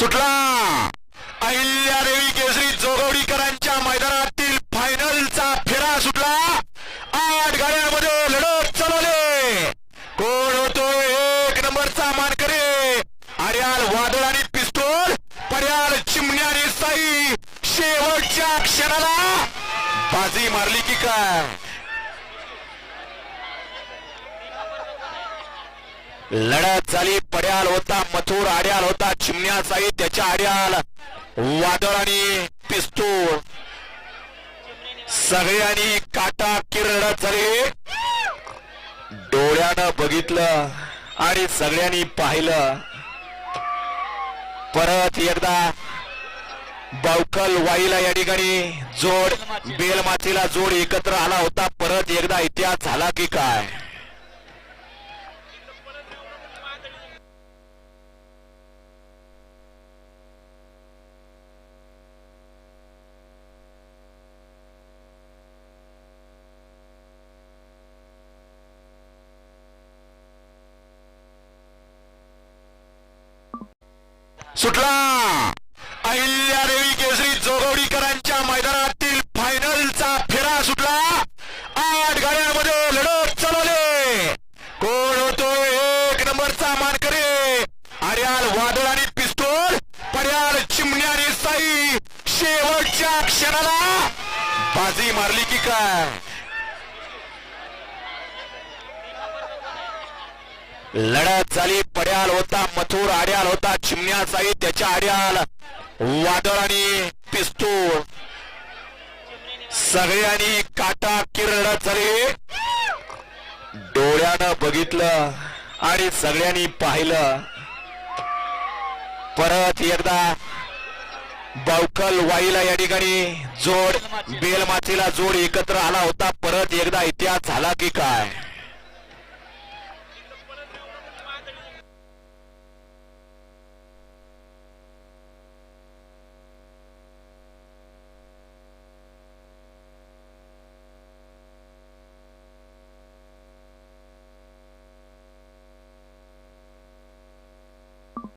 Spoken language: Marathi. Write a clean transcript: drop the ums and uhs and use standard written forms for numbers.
सुटला अहिल्यादेवी केसरी जोगवडीकरांच्या मैदानातील फायनलचा फेरा सुटला। 8 गाड्यांमध्ये लढत चालवली। कोण होतो 1 नंबरचा मानकरी? आर्याल वादळ आणि पिस्तूल, पर्याल चिमण्या आणि साई शेवटच्या क्षणाला बाजी मारली की काय? लढत झाली। पड्याल होता मथुर, आड्याल होता चिमण्या साई, त्याच्या आड्याल वादळ आणि पिस्तूल, सगळ्यांनी काटा किरडत झाली। डोळ्यानं बघितलं आणि सगळ्यांनी पाहिलं। परत एकदा बावकल वाईला या ठिकाणी जोड, बेलमातीला जोड एकत्र आला होता। परत एकदा इतिहास झाला की काय? सुटला अहिल्यादेवी केसरी जोगवडीकरांच्या मैदानातील फायनलचा फेरा सुटला। 8 गाड्यांमध्ये लढत चालवली। कोण होतो 1 नंबरचा मानकरी? आर्याल वादळ आणि पिस्तूल, पर्याल चिमण्या आणि साई शेवटच्या क्षणाला बाजी मारली की काय? लढत झाली। पड्याल होता मथुर, आड्याल होता चिमण्या साई, त्याच्या आड्याल वादळ आणि पिस्तूल, सगळ्यांनी काटा किरडत झाली। डोळ्यानं बघितलं आणि सगळ्यांनी पाहिलं। परत एकदा बावकल वाईला या ठिकाणी जोड, बेलमातीला जोड एकत्र आला होता। परत एकदा इतिहास झाला की काय?